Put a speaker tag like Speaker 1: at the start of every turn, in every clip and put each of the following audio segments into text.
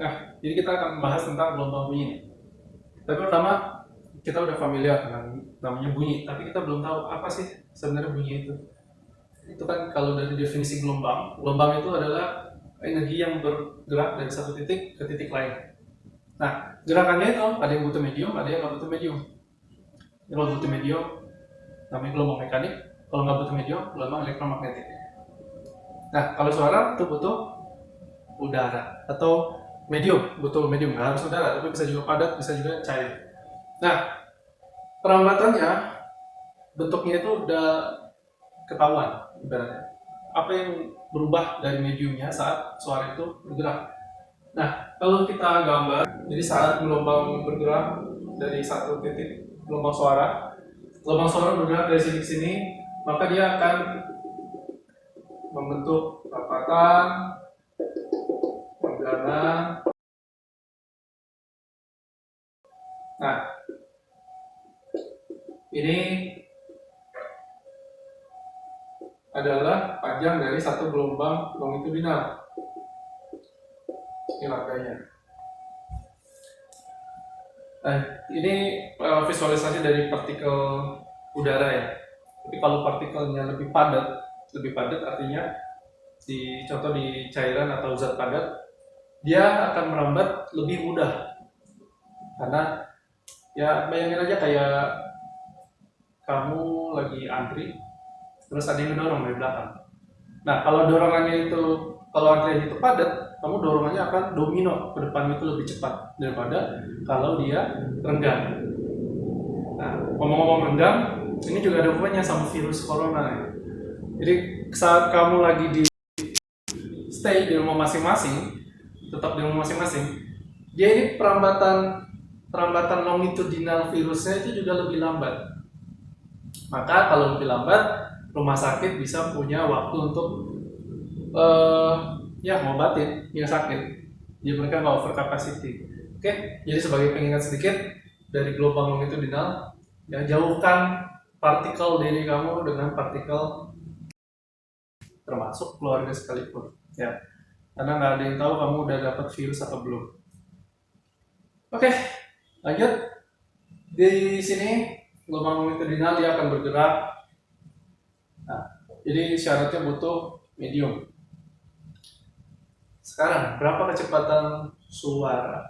Speaker 1: Nah, jadi kita akan membahas tentang gelombang bunyi. Tapi pertama, kita udah familiar dengan namanya bunyi, tapi kita belum tahu apa sih sebenarnya bunyi itu. Itu kan kalau dari definisi gelombang, gelombang itu adalah energi yang bergerak dari satu titik ke titik lain. Nah, gerakannya itu ada yang butuh medium, ada yang nggak butuh medium. Kalau butuh medium, namanya gelombang mekanik. Kalau nggak butuh medium, gelombang elektromagnetik. Nah, kalau suara itu butuh udara atau medium, nggak harus udara, tapi bisa juga padat, bisa juga cair. Nah, perambatannya, bentuknya itu udah ketahuan ibaratnya. Apa yang berubah dari mediumnya saat suara itu bergerak. Nah, kalau kita gambar, jadi saat gelombang bergerak dari satu titik gelombang suara bergerak dari sini ke sini, maka dia akan membentuk perapatan, penggalan. Nah, ini adalah panjang dari satu gelombang longitudinal. Ini makanya. Nah, ini visualisasi dari partikel udara ya. Tapi kalau partikelnya lebih padat artinya contoh di cairan atau zat padat, dia akan merambat lebih mudah. Karena ya bayangin aja kayak kamu lagi antri, terus ada yang mendorong dari belakang. Nah, kalau antrian itu padat, kamu dorongannya akan domino ke depan itu lebih cepat daripada kalau dia renggang. Nah, ngomong-ngomong renggang, ini juga ada hubungannya sama virus corona ya. Jadi saat kamu lagi stay di rumah masing-masing, tetap di rumah masing-masing, dia ini perambatan longitudinal virusnya itu juga lebih lambat. Maka kalau lebih lambat, rumah sakit bisa punya waktu untuk ngobatin yang sakit. Jadi mereka nggak over capacity. Oke, jadi sebagai pengingat sedikit dari gelombang longitudinal, ya jauhkan partikel diri kamu dengan partikel termasuk keluarga sekalipun. Ya, karena nggak ada yang tahu kamu udah dapat virus atau belum. Oke, lanjut. Di sini gelombang longitudinal dia akan bergerak. Nah, jadi syaratnya butuh medium. Sekarang, berapa kecepatan suara?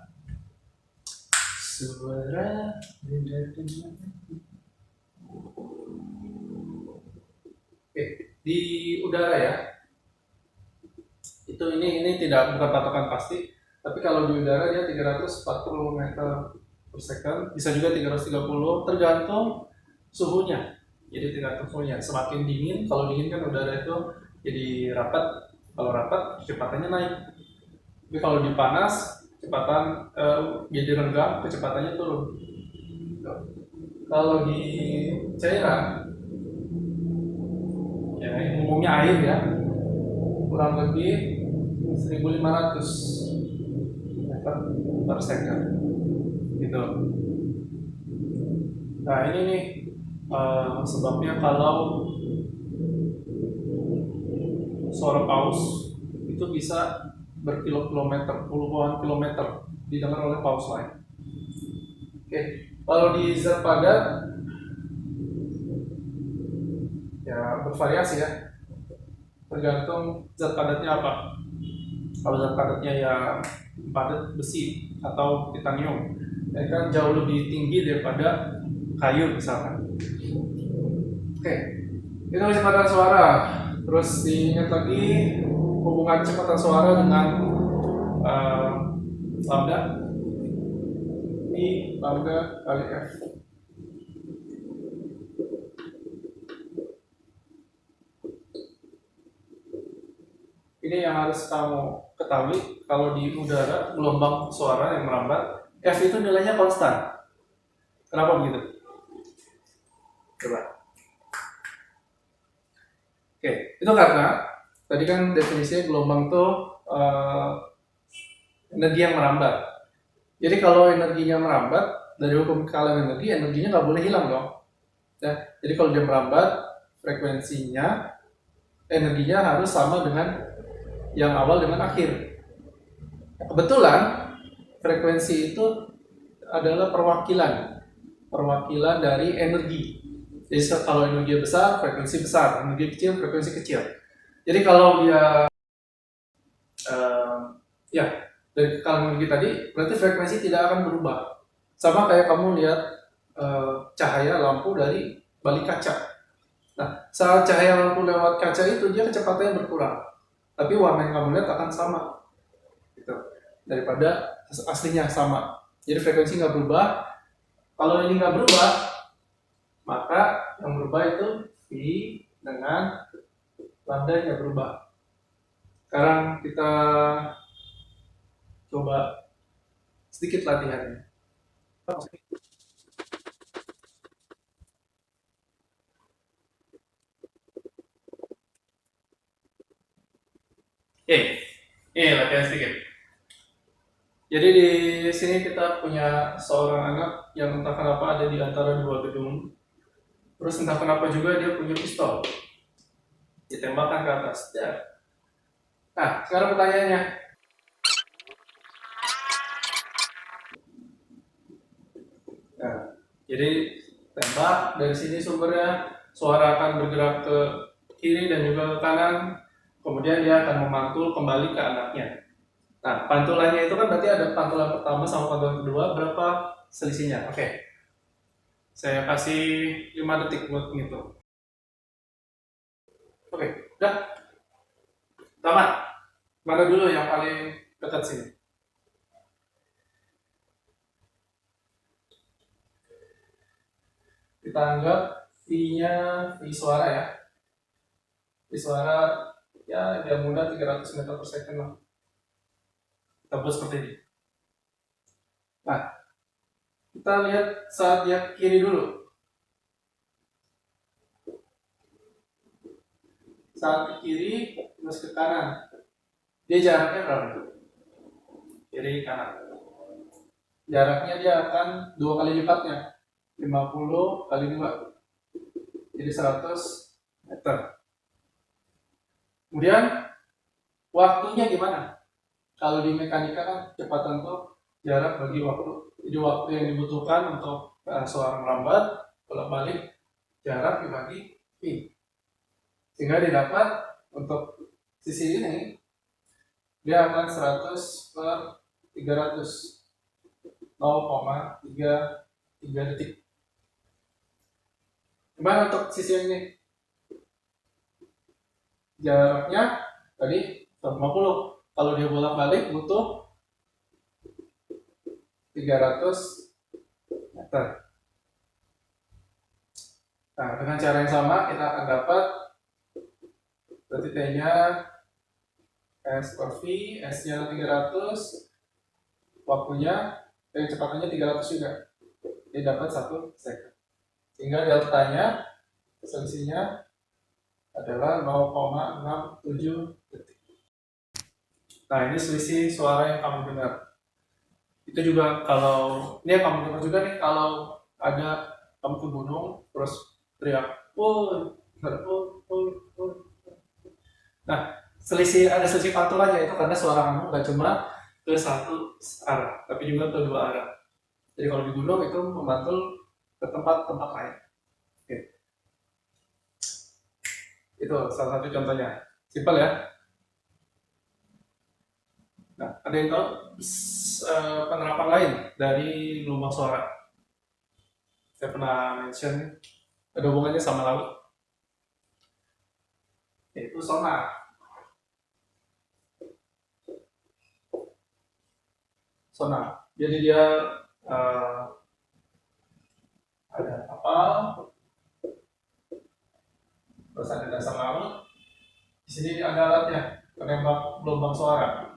Speaker 1: Oke, di udara ya. Ini bukan patokan pasti, tapi kalau di udara dia 340 meter per second, bisa juga 330, tergantung suhunya. Jadi tergantung suhunya. Semakin dingin, kalau dingin kan udara itu jadi rapat, kalau rapat kecepatannya naik. Tapi kalau di panas, kecepatan jadi renggang, kecepatannya turun. Kalau di cairan, ya ini umumnya air ya, kurang lebih 1500 meter per second gitu. Nah ini nih sebabnya kalau suara paus itu bisa berkilometer, puluhan kilometer didengar oleh paus lain. Oke, kalau di zat padat ya bervariasi ya, tergantung zat padatnya apa. Kalau zat padatnya ya padat besi atau titanium, ya kan jauh lebih tinggi daripada kayu misalkan. Oke, itu kecepatan suara. Terus diingat lagi hubungan kecepatan suara dengan lambda I lambda kali F. Ini yang harus kamu ketahui, kalau di udara gelombang suara yang merambat, F itu nilainya konstan. Kenapa begitu? Coba. Oke, itu karena tadi kan definisinya gelombang itu energi yang merambat. Jadi kalau energinya merambat, dari hukum kekalahan energi, energinya nggak boleh hilang dong. Ya, jadi kalau dia merambat, energinya harus sama dengan yang awal dengan akhir. Kebetulan frekuensi itu adalah perwakilan dari energi. Jadi kalau energi besar, frekuensi besar, energi kecil, frekuensi kecil. Jadi kalau dia ya dari kalau energi tadi, berarti frekuensi tidak akan berubah. Sama kayak kamu lihat cahaya lampu dari balik kaca. Nah, saat cahaya lampu lewat kaca itu dia kecepatannya berkurang, tapi warna yang kamu lihat akan sama, gitu. Daripada aslinya sama. Jadi frekuensi nggak berubah. Kalau ini nggak berubah, maka yang berubah itu V dengan lambda yang berubah. Sekarang kita coba sedikit latihannya. Oke, ini latihan sedikit. Jadi di sini kita punya seorang anak yang entah kenapa ada di antara dua gedung. Terus entah kenapa juga dia punya pistol. Ditembakkan ke atas. Ya. Nah, sekarang pertanyaannya. Nah, jadi tembak dari sini sumbernya, suara akan bergerak ke kiri dan juga ke kanan. Kemudian dia akan memantul kembali ke anaknya. Nah, pantulannya itu kan berarti ada pantulan pertama sama pantulan kedua, berapa selisihnya? Oke. Saya kasih 5 detik buat ngitung. Oke, udah. Tamat. Mana dulu yang paling dekat sini? Kita anggap V-nya V suara ya. V suara ya dia mudah 300 meter per second lah. Kita buat seperti ini. Nah, kita lihat saat dia kiri dulu. Saat ke kiri, terus ke kanan. Dia jaraknya berapa? Kiri kanan. Jaraknya dia akan 2 kali lipatnya. 50 kali 2. Jadi 100 meter. Kemudian waktunya gimana? Kalau di mekanika kan kecepatan tuh jarak bagi waktu. Jadi waktu yang dibutuhkan untuk seorang lambat bolak-balik jarak dibagi V. Sehingga didapat untuk sisi ini dia akan 100 per 300, 0,33 detik. Gimana untuk sisi yang ini? Jaraknya tadi 150. Kalau dia bolak-balik butuh 300 meter. Nah, dengan cara yang sama kita akan dapat berarti T-nya S per V, S-nya 300, waktunya kecepatannya 300 juga. Dia dapat 1 second. Sehingga deltanya selisihnya adalah 0,67 detik. Nah, ini selisih suara yang kamu dengar. Itu juga kalau ini yang kamu dengar juga nih kalau ada kamu ke gunung terus teriak pun. Nah, ada selisih pantulannya itu karena suara kamu nggak cuma ke satu arah, tapi juga ke dua arah. Jadi kalau di gunung itu memantul ke tempat-tempat lain. Oke. Itu salah satu contohnya. Simpel ya. Nah, ada yang tahu penerapan lain dari gelombang suara? Saya pernah mention ada hubungannya sama laut, yaitu sonar. Sonar. Jadi dia ada kapal, terus ada dasar laut. Di sini ada alatnya, penembak gelombang suara.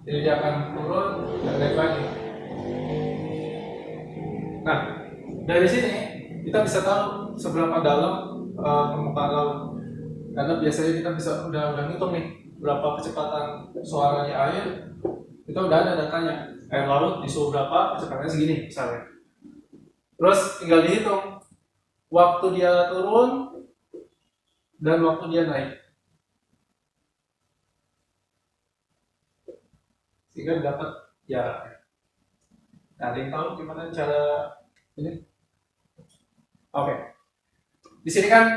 Speaker 1: Jadi dia akan turun dan naik lagi. Nah, dari sini kita bisa tahu seberapa dalam permukaan laut. Karena biasanya kita bisa udah ngitung nih berapa kecepatan suaranya air, kita udah ada datanya. Air laut di suhu berapa, kecepatannya segini misalnya. Terus tinggal dihitung waktu dia turun dan waktu dia naik. sehingga dapat jaraknya. Nah, ada yang tahu gimana cara ini? Oke, di sini kan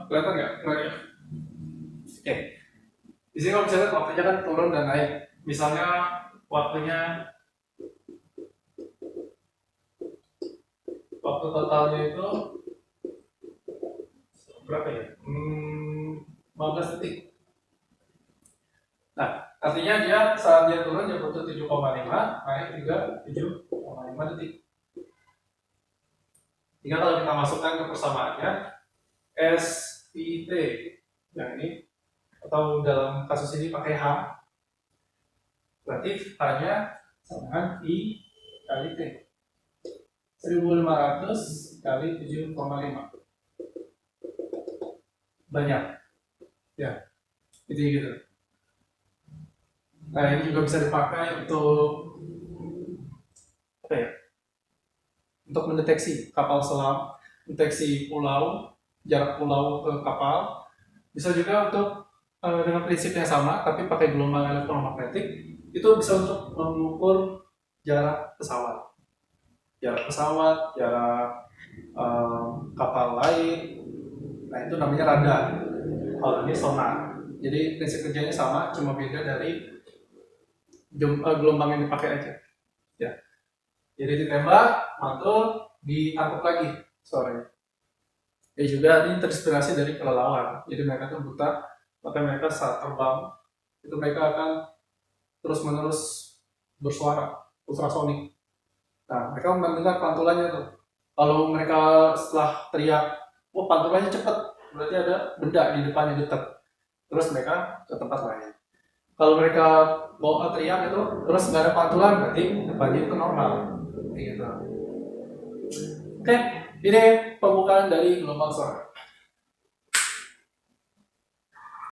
Speaker 1: kelihatan nggak? Oke, di sini kalau misalnya waktunya kan turun dan naik. Misalnya waktunya, waktu totalnya itu berapa ya? 15 detik. Nah, artinya dia saat dia turun dia butuh 7,5, naik juga 7,5 detik. Jika kalau kita masukkan ke persamaannya, SIT yang ini, atau dalam kasus ini pakai H, berarti H-nya sama dengan I kali T. 1500 kali 7,5. Banyak. Ya, itu gitu. Nah, ini juga bisa dipakai untuk apa ya? Untuk mendeteksi kapal selam, deteksi pulau, jarak pulau ke kapal. Bisa juga untuk dengan prinsip yang sama, tapi pakai gelombang elektromagnetik, itu bisa untuk mengukur jarak pesawat, jarak kapal lain. Nah, itu namanya radar. Kalau ini sonar. Jadi prinsip kerjanya sama, cuma beda dari gelombang yang dipakai aja. Ya. Jadi ditembak, mantul, ditangkap lagi suaranya. Ya juga ini terinspirasi dari kelelawar. Jadi mereka tuh buta, maka mereka saat terbang itu mereka akan terus-menerus bersuara ultrasonik. Nah, mereka mendengar pantulannya tuh. Kalau mereka setelah teriak, wah pantulannya cepat, berarti ada benda di depannya dekat. Terus mereka ke tempat lain. Kalau mereka bawa teriak itu, terus nggak ada pantulan, berarti depannya itu normal. Gitu. Oke, ini pembukaan dari gelombang suara.